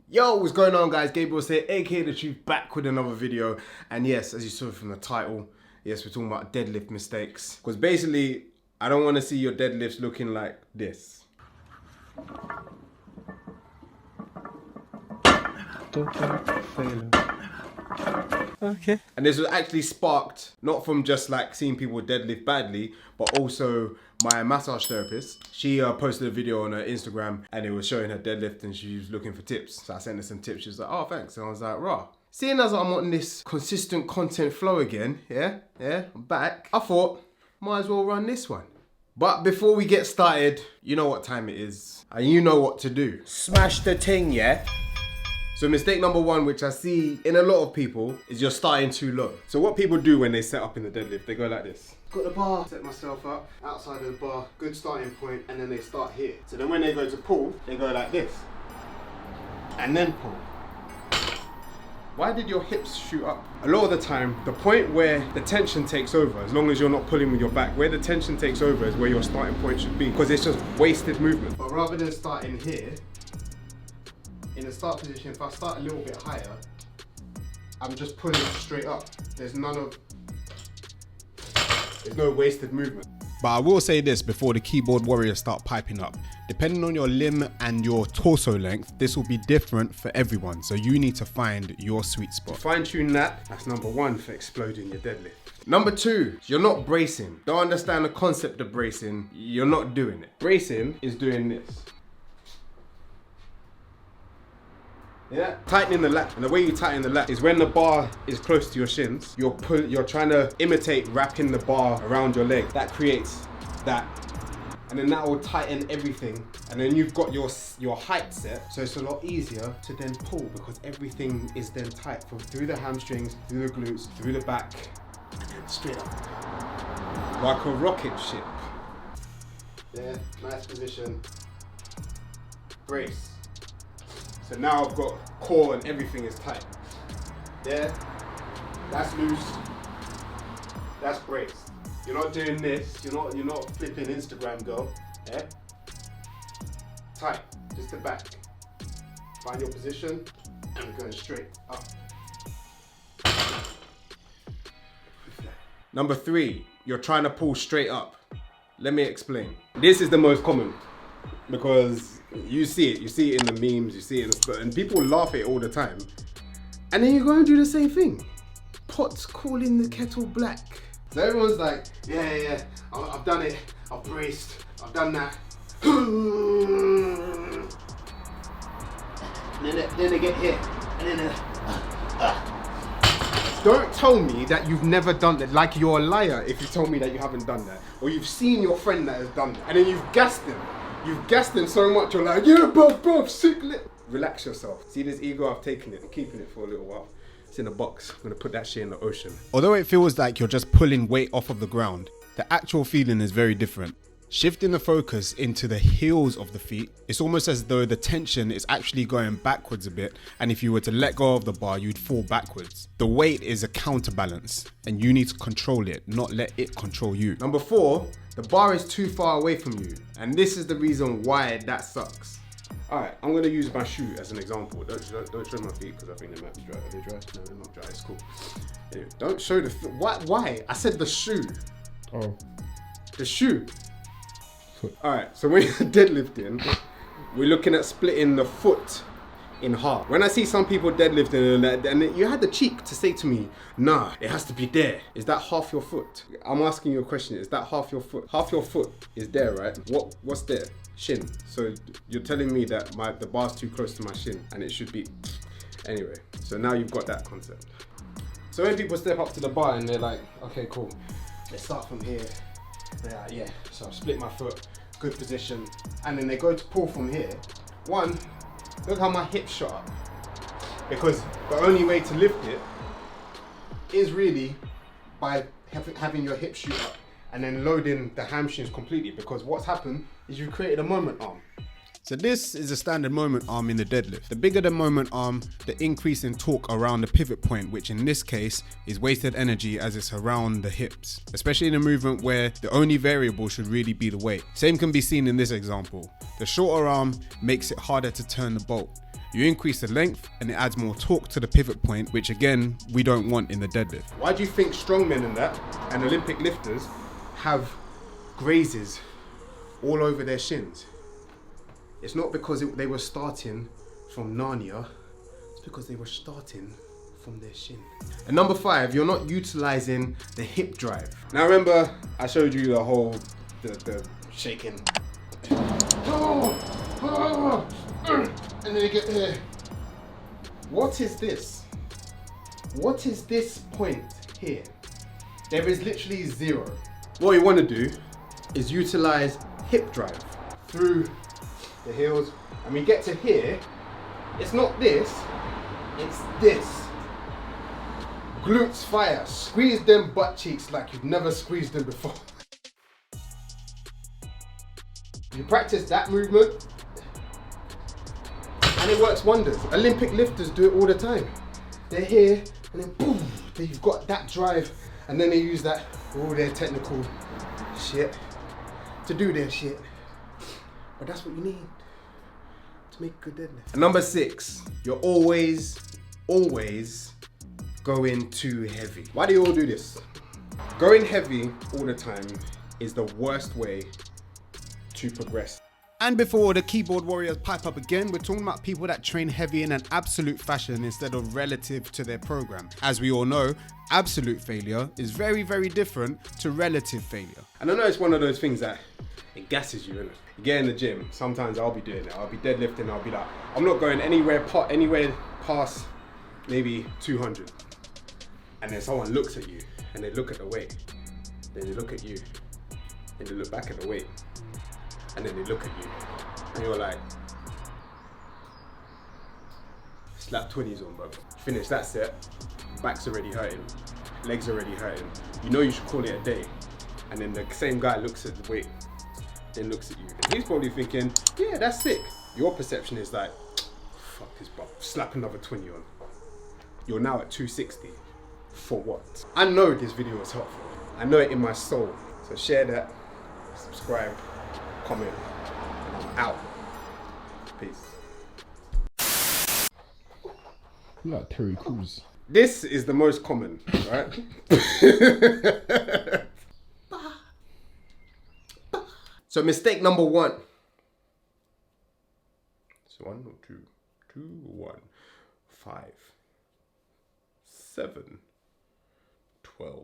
Yo, what's going on, guys? Gabriel here, aka The Truth, back with another video. And yes, as you saw from the title, yes, we're talking about deadlift mistakes. Because basically, I don't want to see your deadlifts looking like this. Okay. And this was actually sparked, not from just like seeing people deadlift badly, but also my massage therapist. She posted a video on her Instagram and it was showing her deadlift and she was looking for tips. So I sent her some tips. She was like, oh, thanks. And I was like, rah. Seeing as I'm on this consistent content flow again, I'm back. I thought, might as well run this one. But before we get started, you know what time it is. And you know what to do. Smash the ting, yeah? So mistake number one, which I see in a lot of people, is you're starting too low. So what people do when they set up in the deadlift, they go like this. Got the bar, set myself up, outside of the bar, good starting point, and then they start here. So then when they go to pull, they go like this. And then pull. Why did your hips shoot up? A lot of the time, the point where the tension takes over, as long as you're not pulling with your back, where the tension takes over is where your starting point should be, because it's just wasted movement. But rather than starting here, in the start position, if I start a little bit higher, I'm just pulling straight up. There's no wasted movement. But I will say this before the keyboard warriors start piping up. Depending on your limb and your torso length, this will be different for everyone. So you need to find your sweet spot. Fine tune that's number one for exploding your deadlift. Number two, you're not bracing. Don't understand the concept of bracing, you're not doing it. Bracing is doing this. Yeah, tightening the lat, and the way you tighten the lat is when the bar is close to your shins. You're trying to imitate wrapping the bar around your leg. That creates that, and then that will tighten everything. And then you've got your height set, so it's a lot easier to then pull because everything is then tight from through the hamstrings, through the glutes, through the back, and then straight up like a rocket ship. Yeah, nice position. Brace. So now I've got core and everything is tight. Yeah, that's loose. That's braced. You're not doing this. You're not flipping Instagram, girl. Yeah. Tight, just the back. Find your position, and we're going straight up. Number three, you're trying to pull straight up. Let me explain. This is the most common because you see it in the memes, you see it in the, and people laugh at it all the time. And then you go and do the same thing. Pot's calling the kettle black. So everyone's like, yeah, I've done it, I've braced, I've done that. And then they get hit, and then Don't tell me that you've never done that, like you're a liar if you tell me that you haven't done that. Or you've seen your friend that has done that, and then you've gassed him. You've gassed him so much, you're like, yeah, bro, sick lit. Relax yourself. See this ego, I've taken it, I'm keeping it for a little while. It's in a box, I'm gonna put that shit in the ocean. Although it feels like you're just pulling weight off of the ground, the actual feeling is very different. Shifting the focus into the heels of the feet, it's almost as though the tension is actually going backwards a bit, and if you were to let go of the bar, you'd fall backwards. The weight is a counterbalance, and you need to control it, not let it control you. Number four, the bar is too far away from you, and this is the reason why that sucks. All right, I'm gonna use my shoe as an example. Don't show my feet because I think they might be dry. Are they dry? No, they're not dry. It's cool. Anyway, don't show the feet. Why? I said the shoe. Oh. The shoe. All right, so when you're deadlifting, we're looking at splitting the foot in half. When I see some people deadlifting and you had the cheek to say to me, nah, it has to be there. Is that half your foot? I'm asking you a question. Is that half your foot? Half your foot is there, right? What's there? Shin. So you're telling me that the bar's too close to my shin and it should be. Anyway, so now you've got that concept. So when people step up to the bar and they're like, okay, cool. Let's start from here. They're like, yeah, so I've split my foot, good position. And then they go to pull from here. One, look how my hips shot up. Because the only way to lift it is really by having your hips shoot up and then loading the hamstrings completely, because what's happened is you created a moment arm. So this is a standard moment arm in the deadlift. The bigger the moment arm, the increase in torque around the pivot point, which in this case is wasted energy as it's around the hips, especially in a movement where the only variable should really be the weight. Same can be seen in this example. The shorter arm makes it harder to turn the bolt. You increase the length and it adds more torque to the pivot point, which again, we don't want in the deadlift. Why do you think strongmen and that, and Olympic lifters, have grazes all over their shins? It's not because they were starting from Narnia, it's because they were starting from their shin. And number 5, you're not utilizing the hip drive. Now remember, I showed you the whole, the shaking. And then you get here. What is this? What is this point here? There is literally 0. What you want to do is utilize hip drive through the heels. And we get to here, it's not this, it's this. Glutes fire, squeeze them butt cheeks like you've never squeezed them before. You practice that movement, and it works wonders. Olympic lifters do it all the time. They're here, and then boom, they've got that drive, and then they use that for all their technical shit to do their shit. But that's what you need to make a good deadlift. And number 6, you're always going too heavy. Why do you all do this? Going heavy all the time is the worst way to progress. And before the keyboard warriors pipe up again, we're talking about people that train heavy in an absolute fashion instead of relative to their program. As we all know, absolute failure is very, very different to relative failure. And I know it's one of those things that it gasses you, innit? You get in the gym, sometimes I'll be doing it. I'll be deadlifting, I'll be like, I'm not going anywhere past maybe 200. And then someone looks at you and they look at the weight. Then they look at you and they look back at the weight. And then they look at you and you're like, slap 20s on, bro. Finish that set, back's already hurting, legs already hurting. You know you should call it a day. And then the same guy looks at the weight, then looks at you. And he's probably thinking, yeah, that's sick. Your perception is like, fuck this, bro, slap another 20 on. You're now at 260. For what? I know this video is helpful. I know it in my soul. So share that, subscribe, comment, and I'm out. Peace. You like Terry Crews. This is the most common, right? So mistake number 1. So 1 or 2, 2, 1, 5, 7, 12.